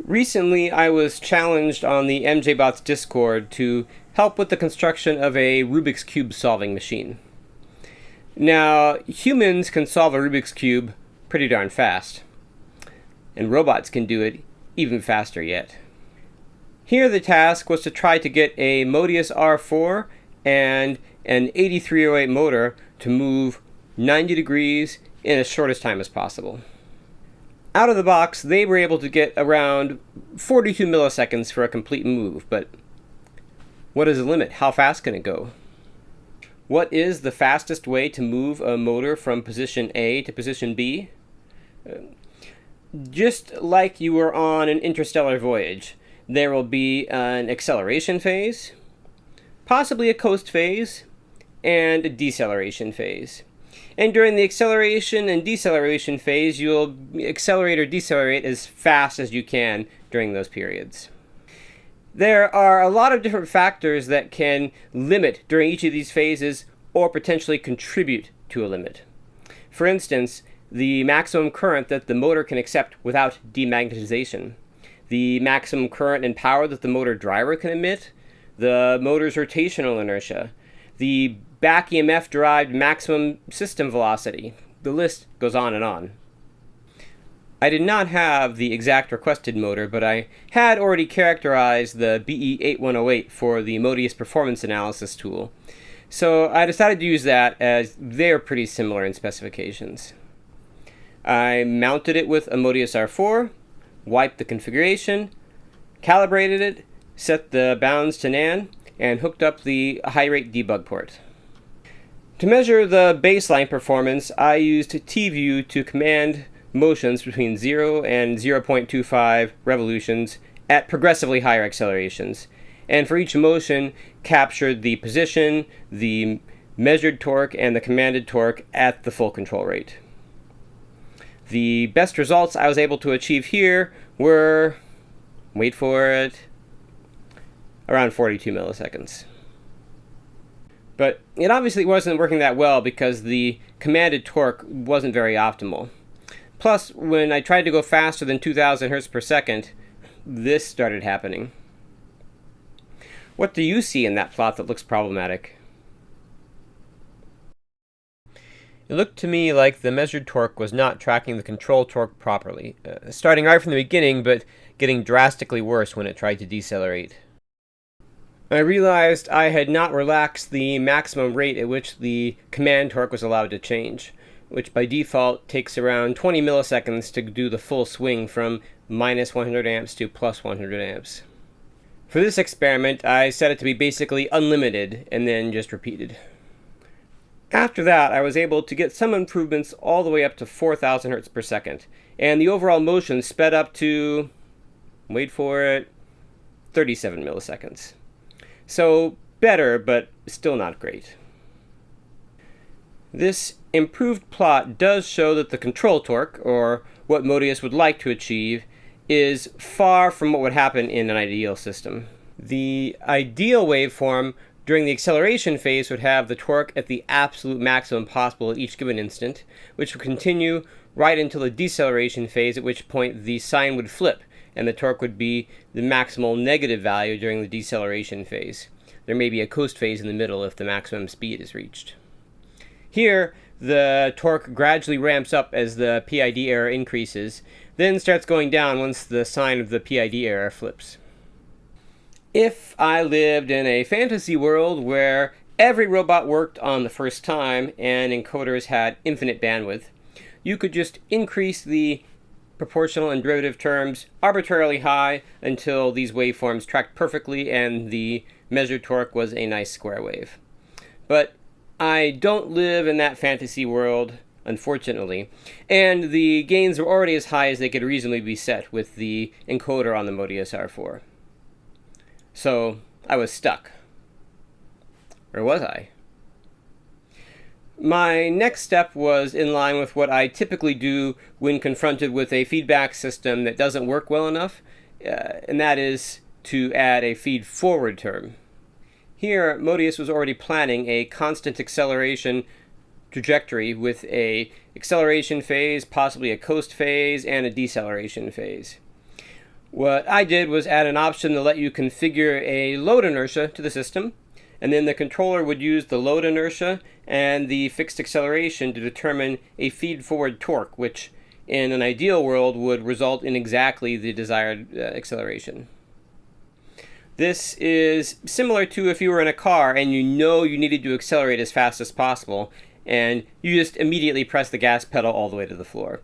Recently, I was challenged on the MJBots Discord to help with the construction of a Rubik's Cube solving machine. Now, humans can solve a Rubik's Cube pretty darn fast, and robots can do it even faster yet. Here the task was to try to get a moteus R4 and an 8308 motor to move 90 degrees in as short a time as possible. Out of the box, they were able to get around 42 milliseconds for a complete move, but what is the limit? How fast can it go? What is the fastest way to move a motor from position A to position B? Just like you were on an interstellar voyage, there will be an acceleration phase, possibly a coast phase, and a deceleration phase. And during the acceleration and deceleration phase, you'll accelerate or decelerate as fast as you can during those periods. There are a lot of different factors that can limit during each of these phases or potentially contribute to a limit. For instance, the maximum current that the motor can accept without demagnetization, the maximum current and power that the motor driver can emit, the motor's rotational inertia, the back EMF derived maximum system velocity. The list goes on and on. I did not have the exact requested motor, but I had already characterized the BE8108 for the moteus performance analysis tool. So I decided to use that, as they're pretty similar in specifications. I mounted it with a moteus R4, wiped the configuration, calibrated it, set the bounds to NaN, and hooked up the high-rate debug port. To measure the baseline performance, I used TView to command motions between 0 and 0.25 revolutions at progressively higher accelerations, and for each motion captured the position, the measured torque, and the commanded torque at the full control rate. The best results I was able to achieve here were, wait for it, around 42 milliseconds. But it obviously wasn't working that well because the commanded torque wasn't very optimal. Plus, when I tried to go faster than 2000 hertz per second, this started happening. What do you see in that plot that looks problematic? It looked to me like the measured torque was not tracking the control torque properly, starting right from the beginning, but getting drastically worse when it tried to decelerate. I realized I had not relaxed the maximum rate at which the command torque was allowed to change, which by default takes around 20 milliseconds to do the full swing from minus 100 amps to plus 100 amps. For this experiment, I set it to be basically unlimited and then just repeated. After that, I was able to get some improvements all the way up to 4000 hertz per second, and the overall motion sped up to, wait for it, 37 milliseconds. So better, but still not great. This improved plot does show that the control torque, or what moteus would like to achieve, is far from what would happen in an ideal system. The ideal waveform during the acceleration phase would have the torque at the absolute maximum possible at each given instant, which would continue right until the deceleration phase, at which point the sign would flip, and the torque would be the maximal negative value during the deceleration phase. There may be a coast phase in the middle if the maximum speed is reached. Here, the torque gradually ramps up as the PID error increases, then starts going down once the sign of the PID error flips. If I lived in a fantasy world where every robot worked on the first time and encoders had infinite bandwidth, you could just increase the proportional and derivative terms arbitrarily high until these waveforms tracked perfectly and the measured torque was a nice square wave. But I don't live in that fantasy world, unfortunately, and the gains were already as high as they could reasonably be set with the encoder on the moteus R4. So I was stuck. Or was I? My next step was in line with what I typically do when confronted with a feedback system that doesn't work well enough, and that is to add a feed-forward term. Here, moteus was already planning a constant acceleration trajectory with a acceleration phase, possibly a coast phase, and a deceleration phase. What I did was add an option to let you configure a load inertia to the system, and then the controller would use the load inertia and the fixed acceleration to determine a feed-forward torque, which in an ideal world would result in exactly the desired acceleration. This is similar to if you were in a car and you know you needed to accelerate as fast as possible, and you just immediately press the gas pedal all the way to the floor.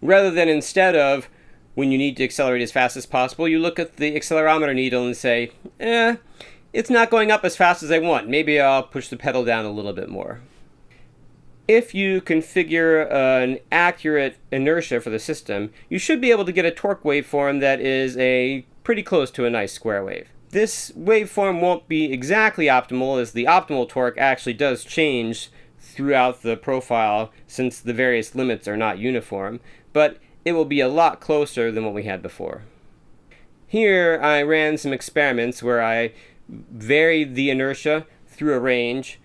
Rather than instead of, when you need to accelerate as fast as possible, you look at the accelerometer needle and say, it's not going up as fast as I want. Maybe I'll push the pedal down a little bit more. If you configure an accurate inertia for the system, you should be able to get a torque waveform that is pretty close to a nice square wave. This waveform won't be exactly optimal, as the optimal torque actually does change throughout the profile since the various limits are not uniform, but it will be a lot closer than what we had before. Here I ran some experiments where I varied the inertia through a range,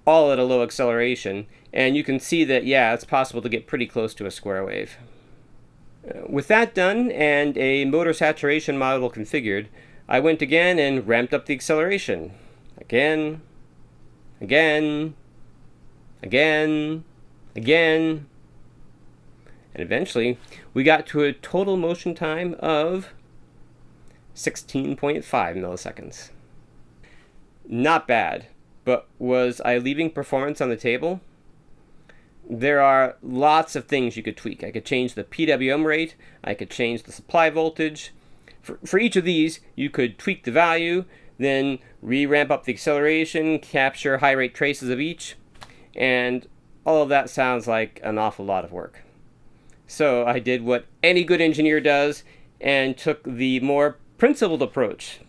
all at a low acceleration, and you can see that, yeah, it's possible to get pretty close to a square wave. With that done and a motor saturation model configured, I went again and ramped up the acceleration. Again, again, again, again, and eventually we got to a total motion time of 16.5 milliseconds. Not bad, but was I leaving performance on the table? There are lots of things you could tweak. I could change the PWM rate, I could change the supply voltage. For each of these, you could tweak the value, then re-ramp up the acceleration, capture high rate traces of each, and all of that sounds like an awful lot of work. So I did what any good engineer does and took the more principled approach.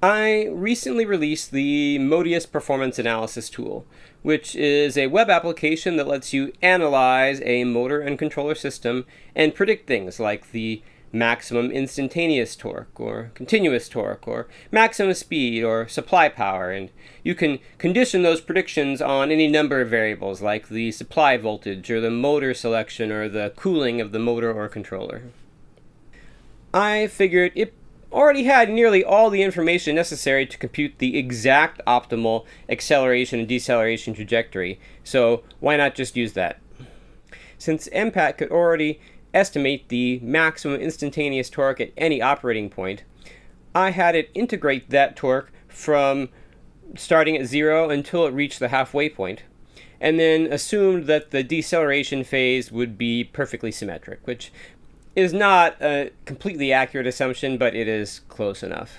I recently released the moteus performance analysis tool, which is a web application that lets you analyze a motor and controller system and predict things like the maximum instantaneous torque or continuous torque or maximum speed or supply power, and you can condition those predictions on any number of variables like the supply voltage or the motor selection or the cooling of the motor or controller. I figured it already had nearly all the information necessary to compute the exact optimal acceleration and deceleration trajectory, so why not just use that? Since MPAT could already estimate the maximum instantaneous torque at any operating point, I had it integrate that torque from starting at 0 until it reached the halfway point, and then assumed that the deceleration phase would be perfectly symmetric, which is not a completely accurate assumption, but it is close enough.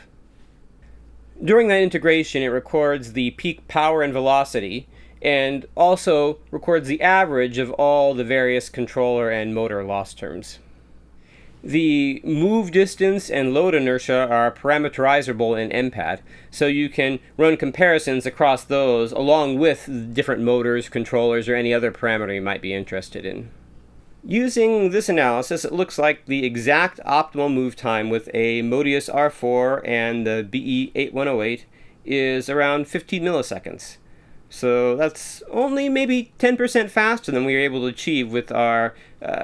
During that integration, it records the peak power and velocity, and also records the average of all the various controller and motor loss terms. The move distance and load inertia are parameterizable in MPAT, so you can run comparisons across those along with different motors, controllers, or any other parameter you might be interested in. Using this analysis, it looks like the exact optimal move time with a moteus R4 and the BE8108 is around 15 milliseconds. So that's only maybe 10% faster than we were able to achieve with our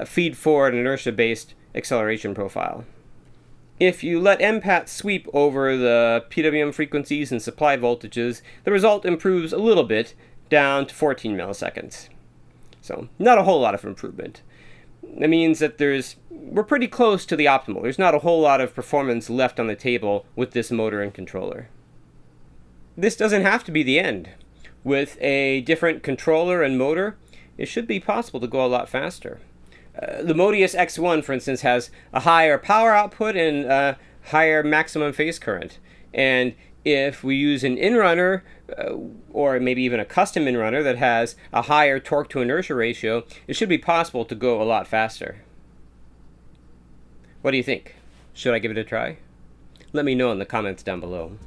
feed-forward inertia-based acceleration profile. If you let MPAT sweep over the PWM frequencies and supply voltages, the result improves a little bit, down to 14 milliseconds. So not a whole lot of improvement. That means that we're pretty close to the optimal. There's not a whole lot of performance left on the table with this motor and controller. This doesn't have to be the end. With a different controller and motor, it should be possible to go a lot faster. The moteus X1, for instance, has a higher power output and a higher maximum phase current. And if we use an inrunner, or maybe even a custom inrunner that has a higher torque to inertia ratio, it should be possible to go a lot faster. What do you think? Should I give it a try? Let me know in the comments down below.